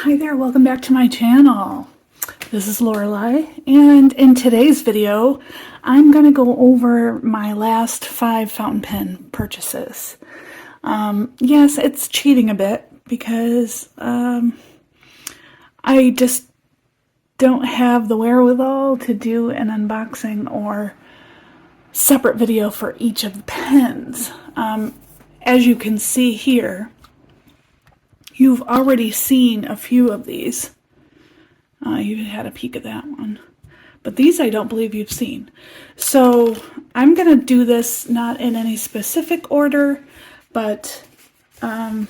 Hi there, welcome back to my channel. This is Lorelei, and in today's video, I'm going to go over my last 5 fountain pen purchases. Yes, it's cheating a bit because I just don't have the wherewithal to do an unboxing or separate video for each of the pens. As you can see here, you've already seen a few of these. You had a peek at that one. But these I don't believe you've seen. So I'm going to do this not in any specific order, but I'm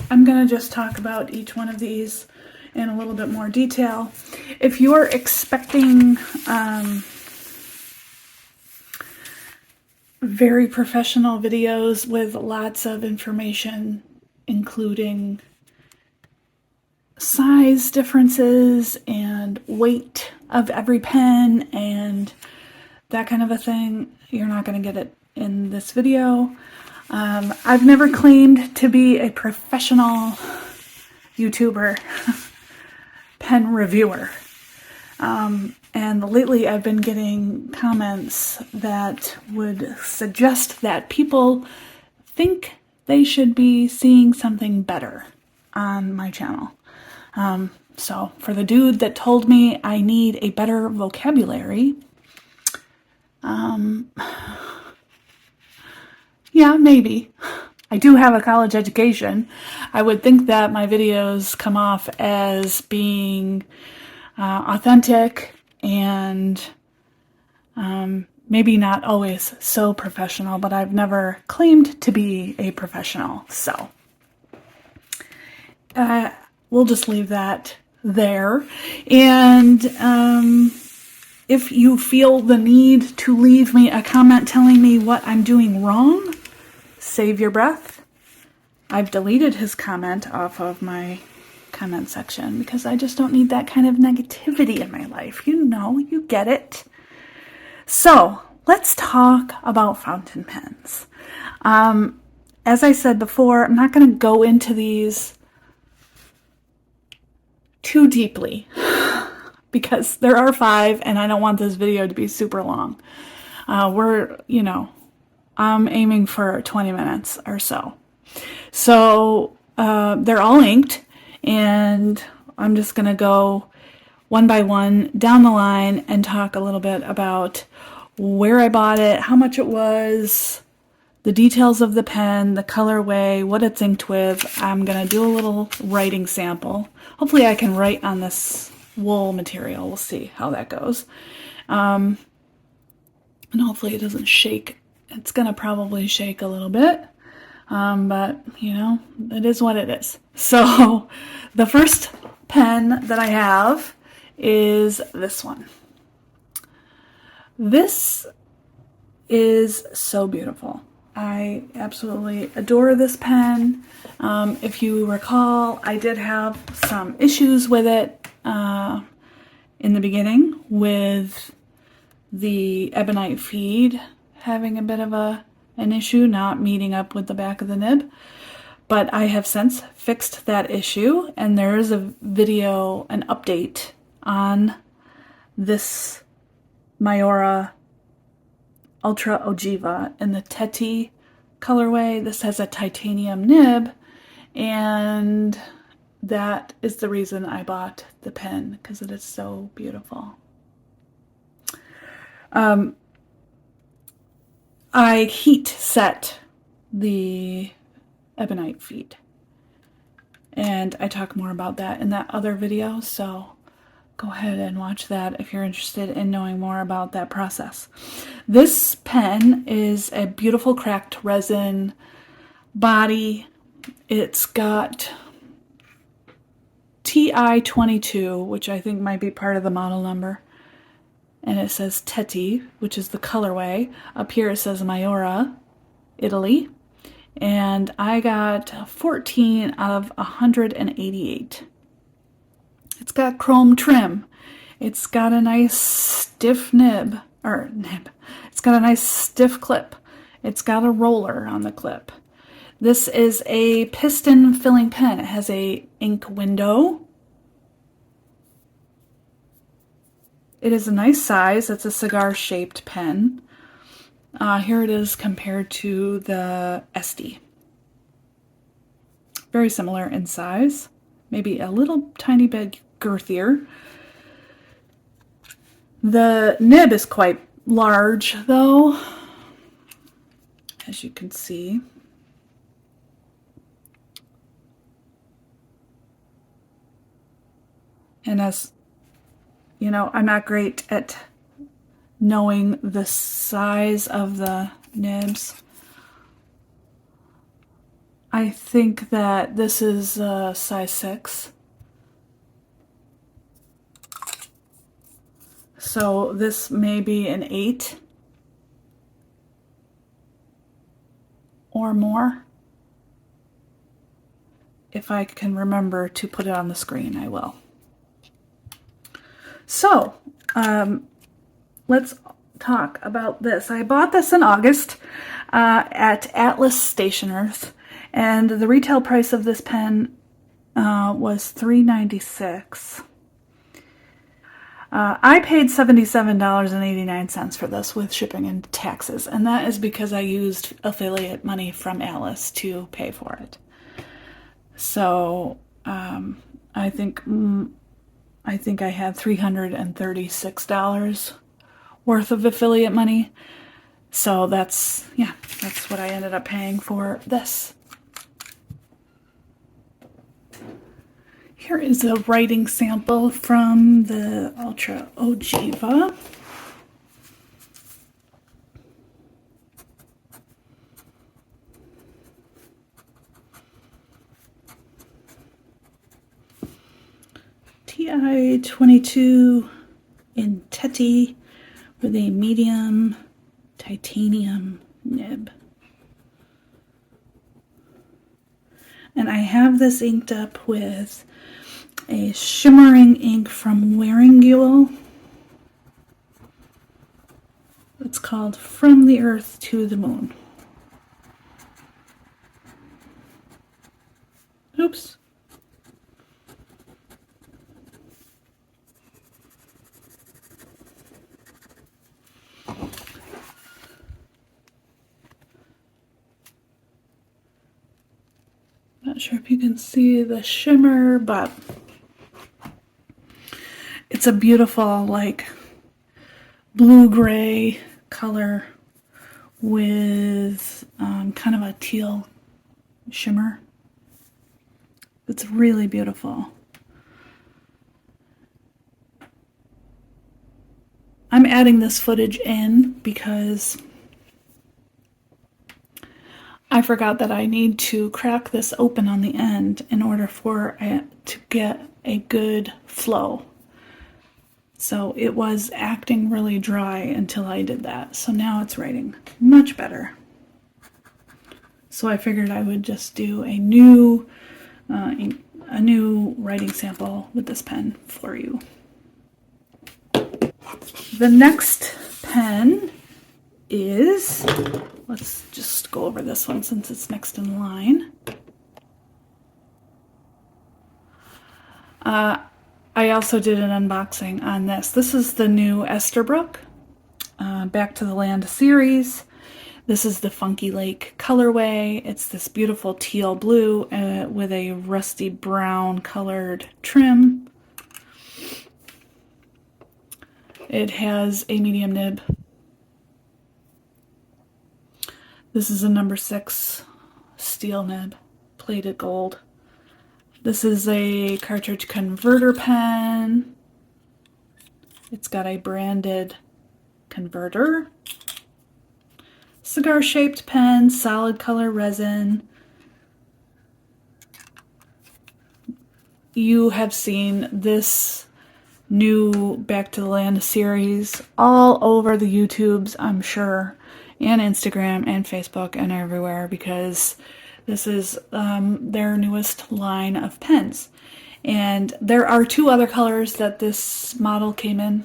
going to just talk about each one of these in a little bit more detail. If you're expecting very professional videos with lots of information, including size differences and weight of every pen and that kind of a thing, you're not going to get it in this video. I've never claimed to be a professional YouTuber pen reviewer. And lately I've been getting comments that would suggest that people think they should be seeing something better on my channel. So for the dude that told me I need a better vocabulary, yeah, maybe. I do have a college education. I would think that my videos come off as being authentic and maybe not always so professional, but I've never claimed to be a professional, so we'll just leave that there. And if you feel the need to leave me a comment telling me what I'm doing wrong, save your breath. I've deleted his comment off of my comment section because I just don't need that kind of negativity in my life. You know, you get it. So let's talk about fountain pens. As I said before, I'm not going to go into these too deeply because there are 5 and I don't want this video to be super long. I'm aiming for 20 minutes or so. So they're all inked, and I'm just going to go one by one down the line and talk a little bit about where I bought it, how much it was, the details of the pen, the colorway, what it's inked with. I'm going to do a little writing sample. Hopefully I can write on this wool material. We'll see how that goes. And hopefully it doesn't shake. It's going to probably shake a little bit. But, you know, it is what it is. So the first pen that I have is this one. This is so beautiful. I absolutely adore this pen. If you recall, I did have some issues with it in the beginning with the Ebonite feed having a bit of an issue, not meeting up with the back of the nib. But I have since fixed that issue, and there is a video, an update on this Mayora Ultra Ogiva in the Teti colorway. This has a titanium nib, and that is the reason I bought the pen, because it is so beautiful. I heat set the Ebonite feed, and I talk more about that in that other video, so go ahead and watch that if you're interested in knowing more about that process. This pen is a beautiful cracked resin body. It's got TI-22, which I think might be part of the model number. And it says Teti, which is the colorway. Up here it says Mayora, Italy. And I got 14 out of 188. It's got chrome trim. It's got a nice stiff It's got a nice stiff clip. It's got a roller on the clip. This is a piston filling pen. It has a ink window It is a nice size. It's a cigar-shaped pen. Here it is compared to the Esty. Very similar in size. Maybe a little tiny bit girthier. The nib is quite large, though, as you can see. And as you know, I'm not great at knowing the size of the nibs. I think that this is size 6. So this may be an 8 or more. If I can remember to put it on the screen, I will. So, let's talk about this. I bought this in August at Atlas Stationers, and the retail price of this pen was $3.96. I paid $77.89 for this with shipping and taxes, and that is because I used affiliate money from Atlas to pay for it. So I think I had $336 worth of affiliate money. So that's what I ended up paying for this. Here is a writing sample from the Ultra Ogiva. TI-22 in Teti with a medium titanium nib. And I have this inked up with a shimmering ink from Wearinguel. It's called From the Earth to the Moon. Oops. Not sure if you can see the shimmer, but it's a beautiful, like, blue-gray color with kind of a teal shimmer. It's really beautiful. I'm adding this footage in because I forgot that I need to crack this open on the end in order for it to get a good flow. So it was acting really dry until I did that. So now it's writing much better. So I figured I would just do a new writing sample with this pen for you. The next pen is, let's just go over this one since it's next in line. I also did an unboxing on this. This is the new Estherbrook Back to the Land series. This is the Funky Lake colorway. It's this beautiful teal blue with a rusty brown colored trim. It has a medium nib. This is a number 6 steel nib, plated gold. This is a cartridge converter pen. It's got a branded converter. Cigar-shaped pen, solid color resin. You have seen this new Back to the Land series all over the YouTubes, I'm sure, and Instagram and Facebook and everywhere, because this is their newest line of pens. And there are 2 other colors that this model came in.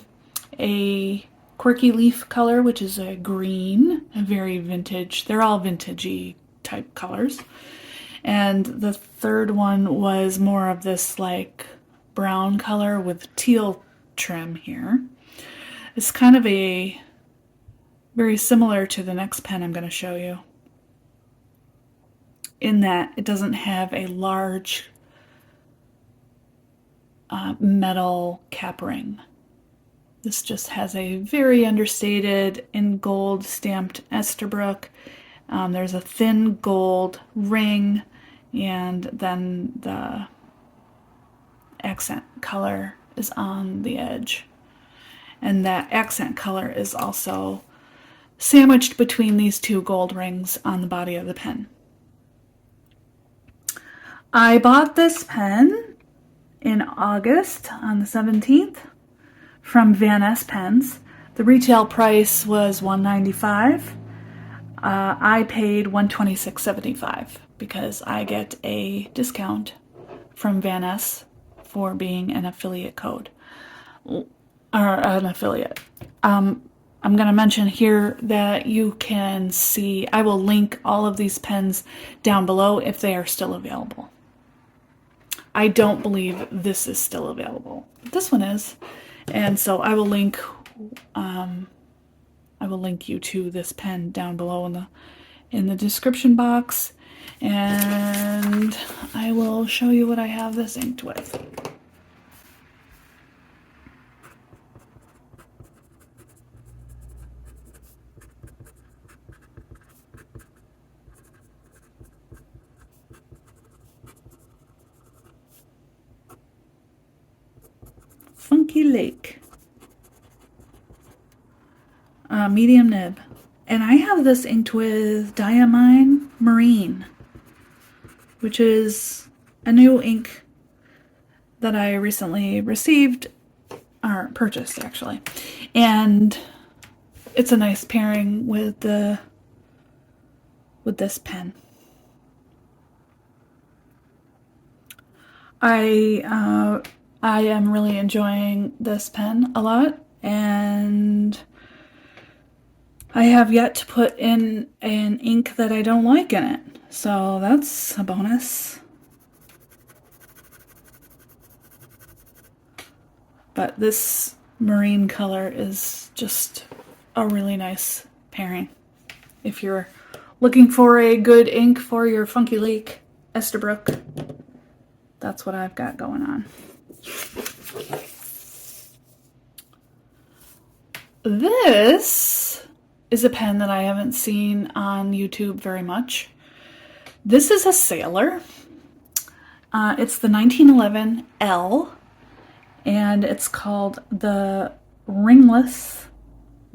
A quirky leaf color, which is a green, a very vintage. They're all vintagey type colors. And the third one was more of this like brown color with teal trim here. It's kind of a very similar to the next pen I'm going to show you, in that it doesn't have a large metal cap ring. This just has a very understated in gold stamped Estherbrook. There's a thin gold ring, and then the accent color is on the edge. And that accent color is also sandwiched between these two gold rings on the body of the pen. I bought this pen in August on the 17th from Van Ness Pens. The retail price was $195. I paid $126.75 because I get a discount from Van Ness for being an affiliate code, or an affiliate. I'm going to mention here that you can see, I will link all of these pens down below if they are still available. I don't believe this is still available. This one is. And so I will link you to this pen down below in the description box, and I will show you what I have this inked with. Funky Lake. Medium nib. And I have this inked with Diamine Marine, which is a new ink that I recently received, or purchased actually. And it's a nice pairing with this pen. I am really enjoying this pen a lot, and I have yet to put in an ink that I don't like in it, so that's a bonus. But this marine color is just a really nice pairing. If you're looking for a good ink for your Funky Lake Estherbrook, that's what I've got going on. This is a pen that I haven't seen on YouTube very much. This is a Sailor. It's the 1911 L, and it's called the Ringless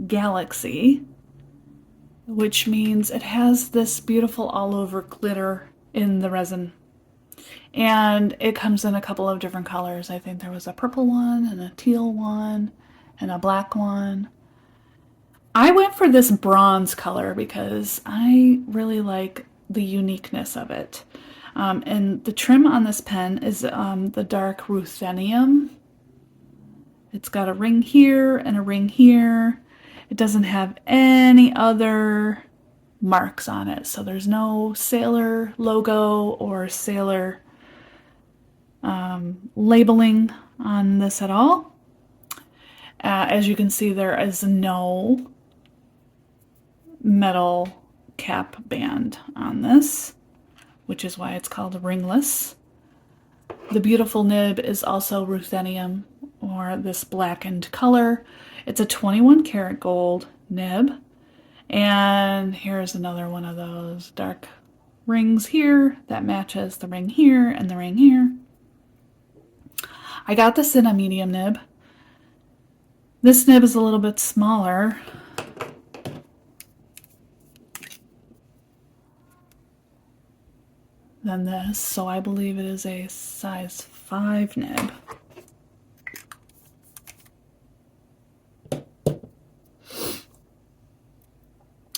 Galaxy, which means it has this beautiful all-over glitter in the resin. And it comes in a couple of different colors. I think there was a purple one and a teal one and a black one. I went for this bronze color because I really like the uniqueness of it. And the trim on this pen is the dark ruthenium. It's got a ring here and a ring here. It doesn't have any other marks on it, so there's no Sailor logo or Sailor labeling on this at all. As you can see, there is no metal cap band on this, which is why it's called ringless. The beautiful nib is also ruthenium, or this blackened color. It's a 21 karat gold nib, and here's another one of those dark rings here that matches the ring here and the ring here. I got this in a medium nib. This nib is a little bit smaller than this, so I believe it is a size 5 nib.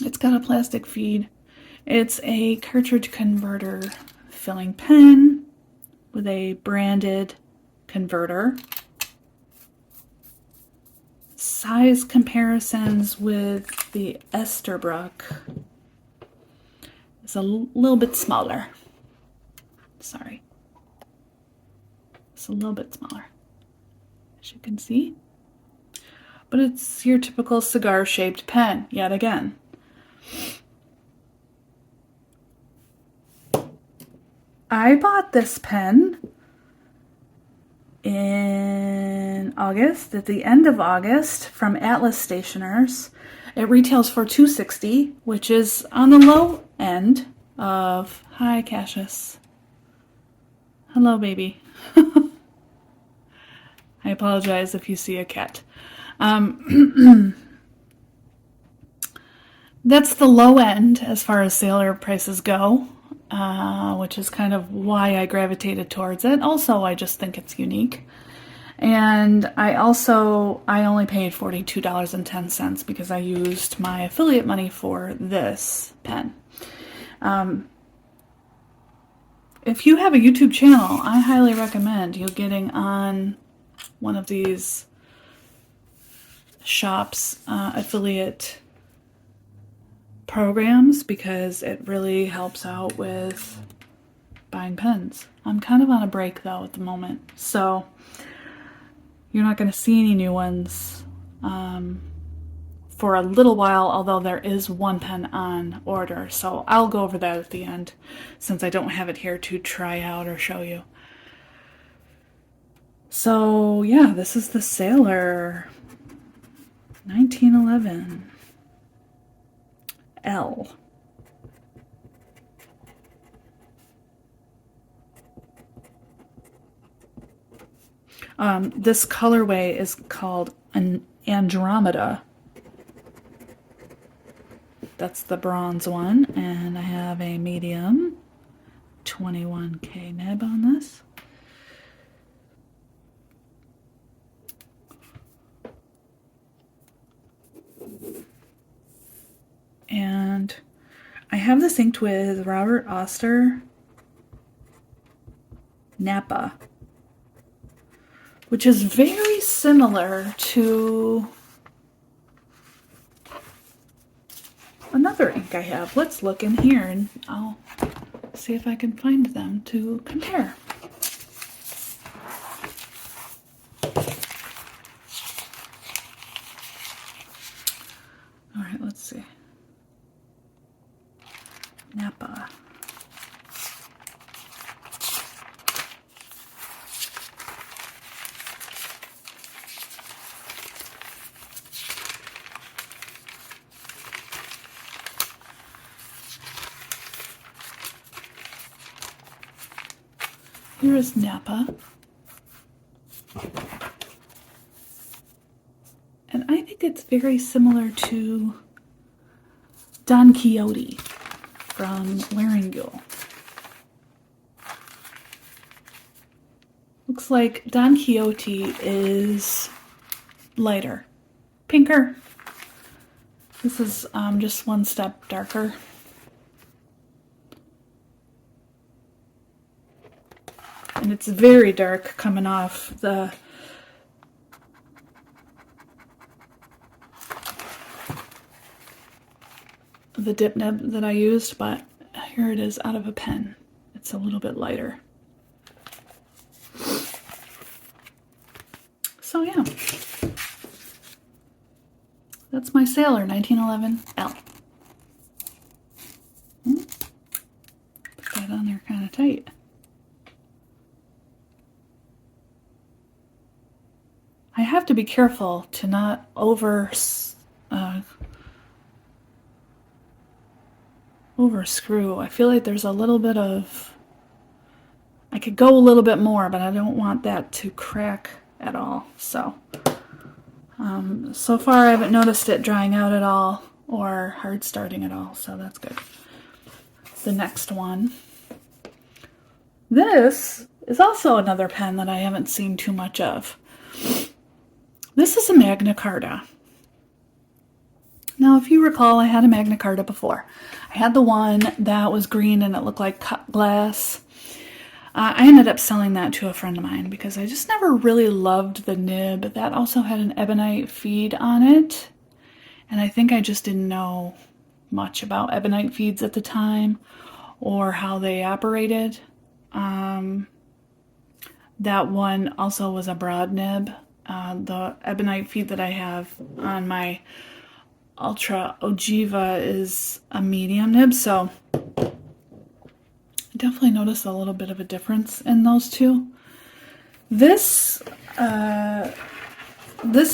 It's got a plastic feed. It's a cartridge converter filling pen with a branded converter. Size comparisons with the Estherbrook is a little bit smaller. Sorry. It's a little bit smaller, as you can see. but it's your typical cigar-shaped pen, yet again. I bought this pen in August, at the end of August, from Atlas Stationers. It retails for $260, which is on the low end of... Hi, Cassius. Hello, baby. I apologize if you see a cat. That's the low end as far as sailor prices go, which is kind of why I gravitated towards it. Also, I just think it's unique. And I only paid $42.10 because I used my affiliate money for this pen. If you have a YouTube channel, I highly recommend you getting on one of these shops' affiliate programs, because it really helps out with buying pens. I'm kind of on a break though at the moment, so you're not going to see any new ones for a little while, although there is one pen on order, so I'll go over that at the end since I don't have it here to try out or show you. So yeah, this is the Sailor 1911 L. This colorway is called an Andromeda. That's the bronze one, and I have a medium 21K nib on this. And I have this inked with Robert Oster Nappa, which is very similar to another ink I have. Let's look in here and I'll see if I can find them to compare. All right, let's see. Nappa. Here is Nappa. And I think it's very similar to Don Quixote from Laryngeal. Looks like Don Quixote is lighter, pinker. This is just one step darker. And it's very dark coming off the dip nib that I used, but here it is out of a pen. It's a little bit lighter. So yeah, that's my Sailor 1911 L. Put that on there kind of tight. I have to be careful to not over screw. I feel like there's a little bit of, I could go a little bit more, but I don't want that to crack at all. So, so far I haven't noticed it drying out at all or hard starting at all, so that's good. The next one. This is also another pen that I haven't seen too much of. This is a Magna Carta. Now, if you recall, I had a Magna Carta before. I had the one that was green and it looked like cut glass. I ended up selling that to a friend of mine because I just never really loved the nib. That also had an Ebonite feed on it. And I think I just didn't know much about Ebonite feeds at the time or how they operated. That one also was a broad nib. The Ebonite feed that I have on my Ultra Ogiva is a medium nib, so I definitely notice a little bit of a difference in those two. This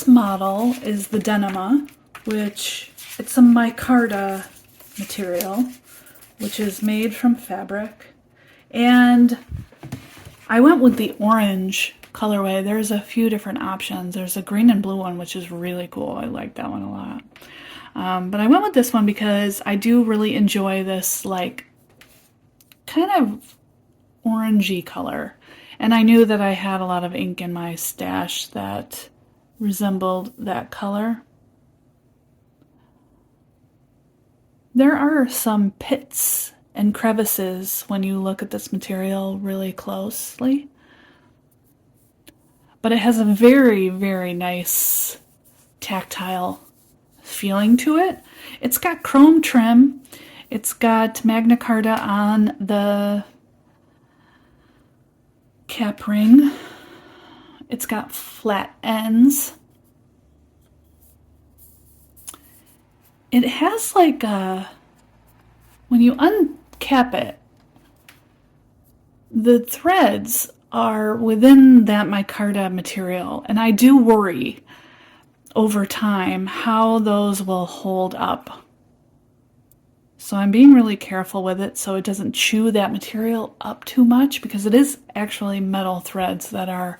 model is the Dena, which it's a Carta material, which is made from fabric. And I went with the orange colorway. There's a few different options. There's a green and blue one, which is really cool. I like that one a lot. But I went with this one because I do really enjoy this like kind of orangey color. And I knew that I had a lot of ink in my stash that resembled that color. There are some pits and crevices when you look at this material really closely. But it has a very, very nice tactile feeling to it. It's got chrome trim. It's got Magna Carta on the cap ring. It's got flat ends. It has like a, when you uncap it, the threads are within that micarta material, and I do worry over time how those will hold up. So I'm being really careful with it so it doesn't chew that material up too much, because it is actually metal threads that are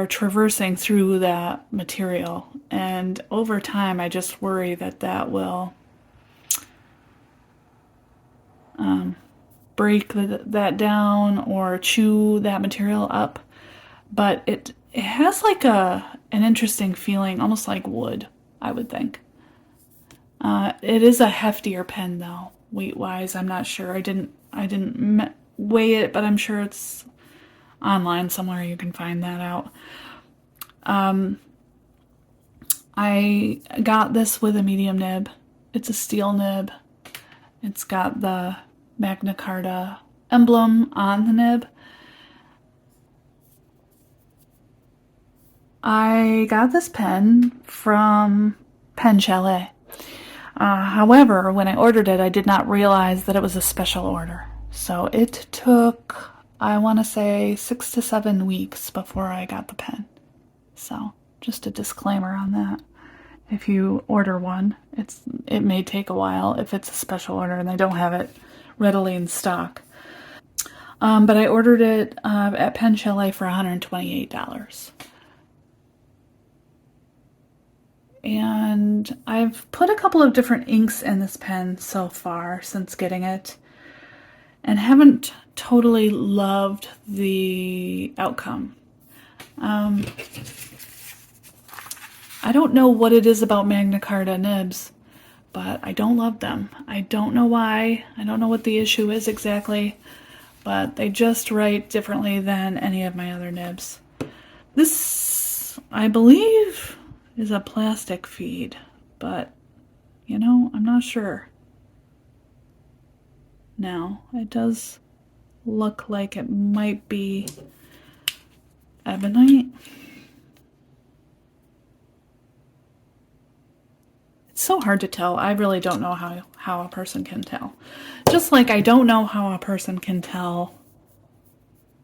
traversing through that material, and over time I just worry that that will break that down or chew that material up. But it has like an interesting feeling, almost like wood, I would think. It is a heftier pen though, weight wise. I'm not sure. I didn't weigh it, but I'm sure it's online somewhere. You can find that out. I got this with a medium nib. It's a steel nib. It's got the Magna Carta emblem on the nib. I got this pen from Pen Chalet. However, when I ordered it, I did not realize that it was a special order. So it took, I want to say, 6 to 7 weeks before I got the pen. So just a disclaimer on that. If you order one, it may take a while if it's a special order and they don't have it readily in stock. But I ordered it at Pen Chalet for $128. And I've put a couple of different inks in this pen so far since getting it, and haven't totally loved the outcome. I don't know what it is about Magna Carta nibs, but I don't love them. I don't know why. I don't know what the issue is exactly, but they just write differently than any of my other nibs. This, I believe, is a plastic feed, but, you know, I'm not sure. Now, it does look like it might be Ebonite. It's so hard to tell. I really don't know how a person can tell. Just like I don't know how a person can tell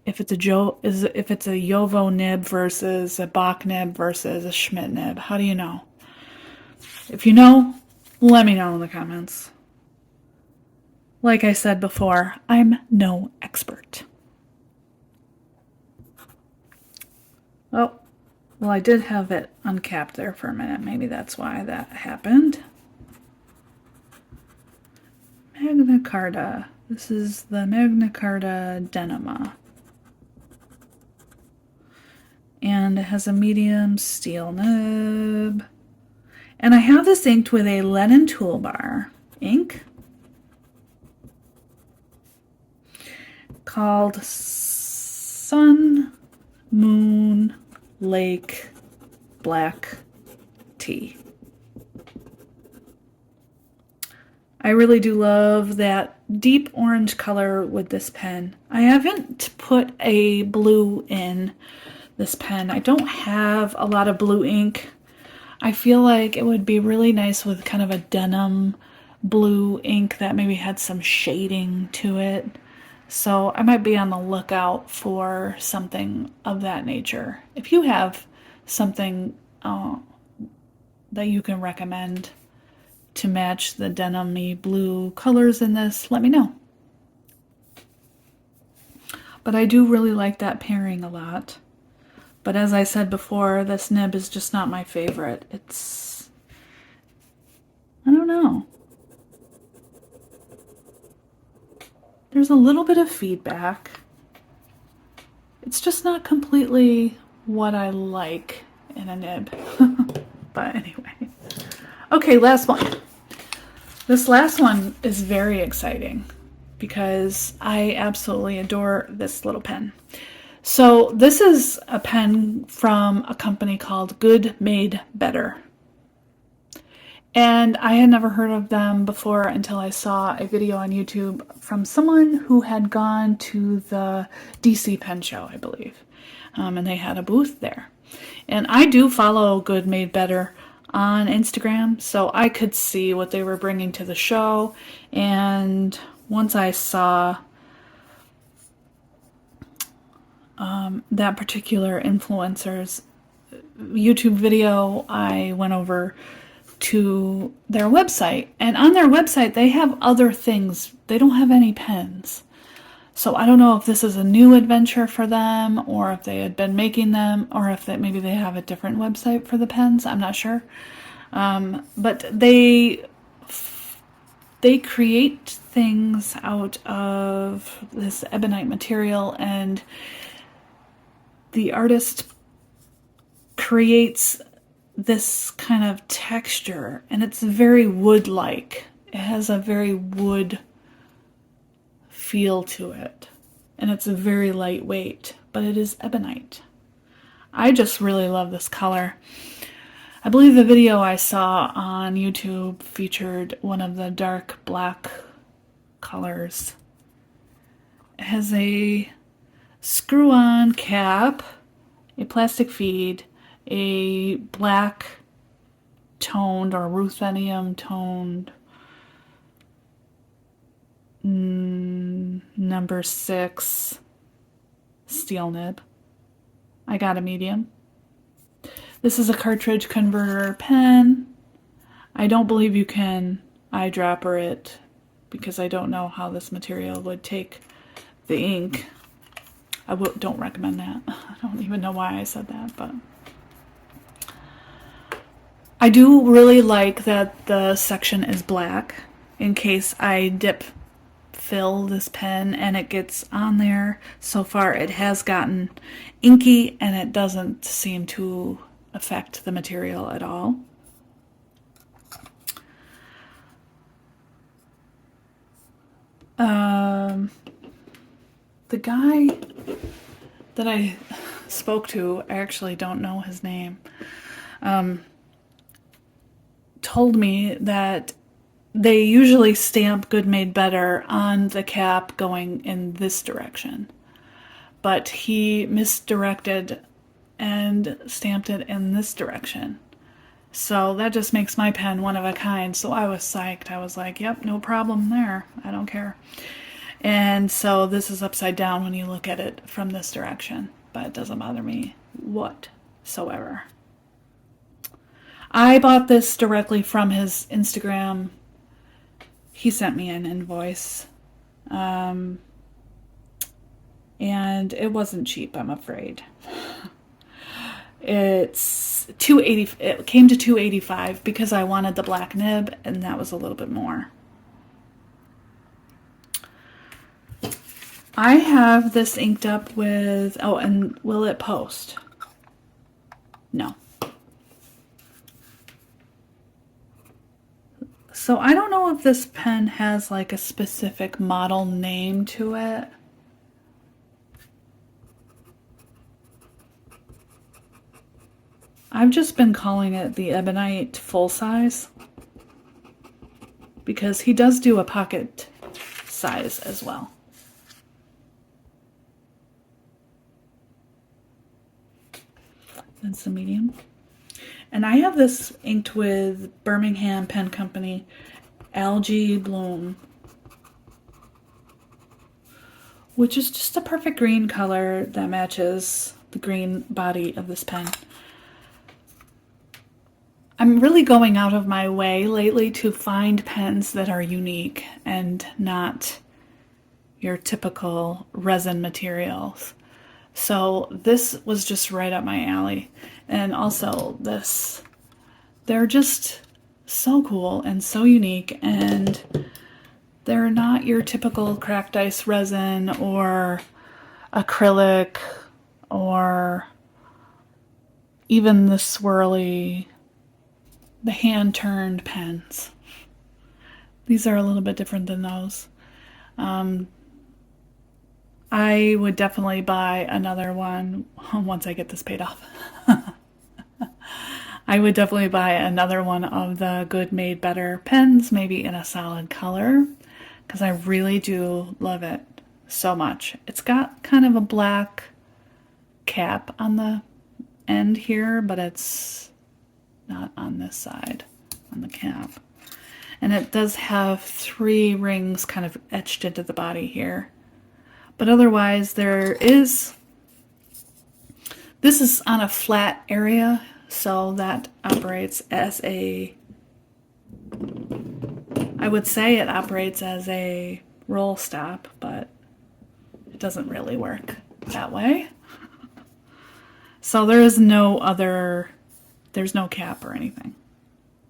if it's a Jovo nib versus a Bach nib versus a Schmidt nib. How do you know? If you know, let me know in the comments. Like I said before, I'm no expert. Oh, well, I did have it uncapped there for a minute. Maybe that's why that happened. Magna Carta. This is the Magna Carta Dena. And it has a medium steel nib. And I have this inked with a Lennon Toolbar ink called Sun, Moon, Lake, Black Tea. I really do love that deep orange color with this pen. I haven't put a blue in this pen. I don't have a lot of blue ink. I feel like it would be really nice with kind of a denim blue ink that maybe had some shading to it. So I might be on the lookout for something of that nature. If you have something that you can recommend to match the denim-y blue colors in this, let me know. But I do really like that pairing a lot. But as I said before, this nib is just not my favorite. It's, I don't know. There's a little bit of feedback. It's just not completely what I like in a nib. But anyway. Okay, last one. This last one is very exciting because I absolutely adore this little pen. So this is a pen from a company called Good Made Better. And I had never heard of them before until I saw a video on YouTube from someone who had gone to the DC Pen Show, I believe. And they had a booth there. And I do follow Good Made Better on Instagram, so I could see what they were bringing to the show. And once I saw that particular influencer's YouTube video, I went over to their website, and on their website they have other things. They don't have any pens. So I don't know if this is a new adventure for them, or if they had been making them, or if maybe they have a different website for the pens. I'm not sure. But they create things out of this ebonite material, and the artist creates this kind of texture, and it's very wood-like. It has a very wood feel to it, and it's very lightweight, but it is ebonite. I just really love this color. I believe the video I saw on YouTube featured one of the dark black colors. It has a screw-on cap, a plastic feed, a black toned or ruthenium toned number 6 steel nib. I got a medium. This is a cartridge converter pen. I don't believe you can eyedropper it because I don't know how this material would take the ink. I don't recommend that. I don't even know why I said that, but I do really like that the section is black in case I fill this pen and it gets on there. So far it has gotten inky and it doesn't seem to affect the material at all. The guy that I spoke to, I actually don't know his name, told me that they usually stamp Good Made Better on the cap going in this direction, but he misdirected and stamped it in this direction. So that just makes my pen one of a kind. So I was psyched. I was like, yep, no problem there. I don't care. And so this is upside down when you look at it from this direction, but it doesn't bother me whatsoever. I bought this directly from his Instagram. He sent me an invoice. And it wasn't cheap, I'm afraid. It's $280. It came to $285 because I wanted the black nib, and that was a little bit more. I have this inked up with, oh, and will it post? No. So I don't know if this pen has like a specific model name to it. I've just been calling it the Ebonite full size because he does do a pocket size as well. That's the medium. And I have this inked with Birmingham Pen Company, Algae Bloom, which is just a perfect green color that matches the green body of this pen. I'm really going out of my way lately to find pens that are unique and not your typical resin materials. So this was just right up my alley. And also this, they're just so cool and so unique, and they're not your typical cracked ice resin or acrylic or even the swirly, the hand-turned pens. These are a little bit different than those. I would definitely buy another one once I get this paid off. I would definitely buy another one of the Good Made Better pens, maybe in a solid color, because I really do love it so much. It's got kind of a black cap on the end here, but it's not on this side, on the cap. And it does have 3 rings kind of etched into the body here. But otherwise, this is on a flat area, so that operates as I would say it operates as a roll stop, but it doesn't really work that way. So there's no cap or anything,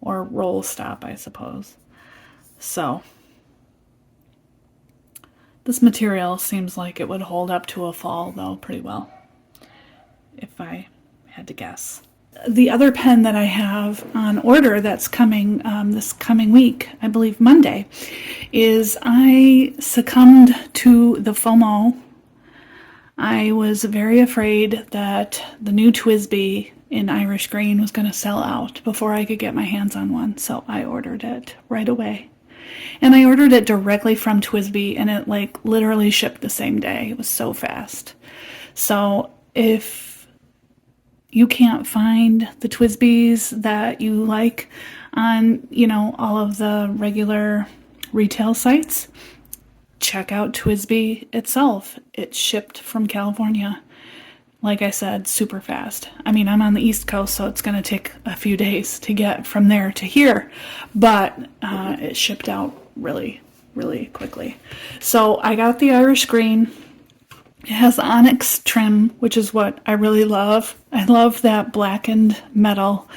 or roll stop, I suppose. So this material seems like it would hold up to a fall, though, pretty well, if I had to guess. The other pen that I have on order that's coming this coming week, I believe Monday, is I succumbed to the FOMO. I was very afraid that the new TWSBI in Irish Green was going to sell out before I could get my hands on one, so I ordered it right away. And I ordered it directly from TWSBI, and it like literally shipped the same day. It was so fast. So if you can't find the TWSBIs that you like on, all of the regular retail sites, check out TWSBI itself. It shipped from California. Like I said, super fast. I mean, I'm on the East Coast, so it's going to take a few days to get from there to here, but it shipped out really, really quickly. So I got the Irish Green. It has onyx trim, which is what I really love. I love that blackened metal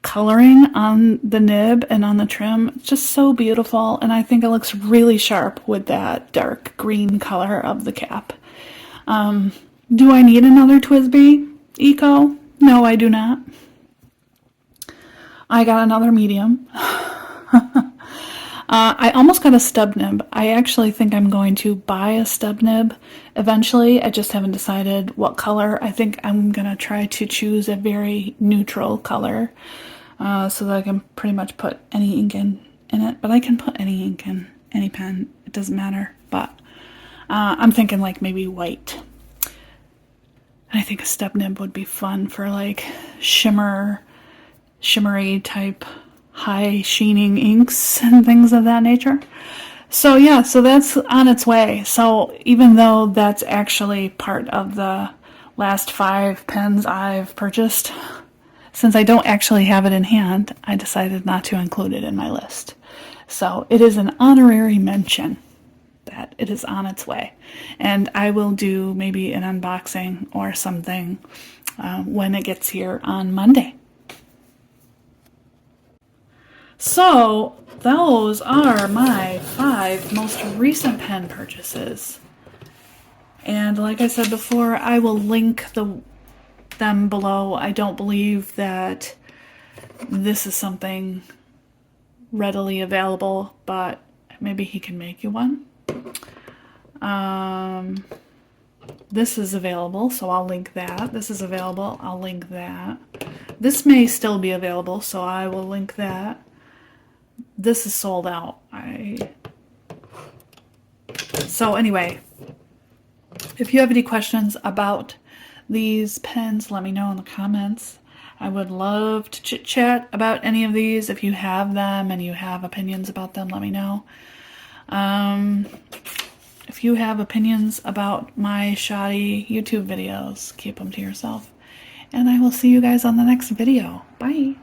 coloring on the nib and on the trim. It's just so beautiful, and I think it looks really sharp with that dark green color of the cap. Do I need another TWSBI Eco? No, I do not. I got another medium. I almost got a stub nib. I actually think I'm going to buy a stub nib eventually. I just haven't decided what color. I think I'm going to try to choose a very neutral color so that I can pretty much put any ink in it. But I can put any ink in any pen. It doesn't matter. But I'm thinking like maybe white. I think a stub nib would be fun for like shimmery type high sheening inks and things of that nature. So yeah, so that's on its way. So even though that's actually part of the last 5 pens I've purchased, since I don't actually have it in hand, I decided not to include it in my list. So it is an honorary mention that it is on its way, and I will do maybe an unboxing or something when it gets here on Monday. So those are my 5 most recent pen purchases, and like I said before, I will link them below. I don't believe that this is something readily available, but maybe he can make you one. This is available, so I'll link that. This is available, I'll link that. This may still be available, so I will link that. This is sold out. So anyway, if you have any questions about these pens, let me know in the comments. I would love to chit chat about any of these. If you have them and you have opinions about them, let me know. If you have opinions about my shoddy YouTube videos, keep them to yourself. And I will see you guys on the next video. Bye.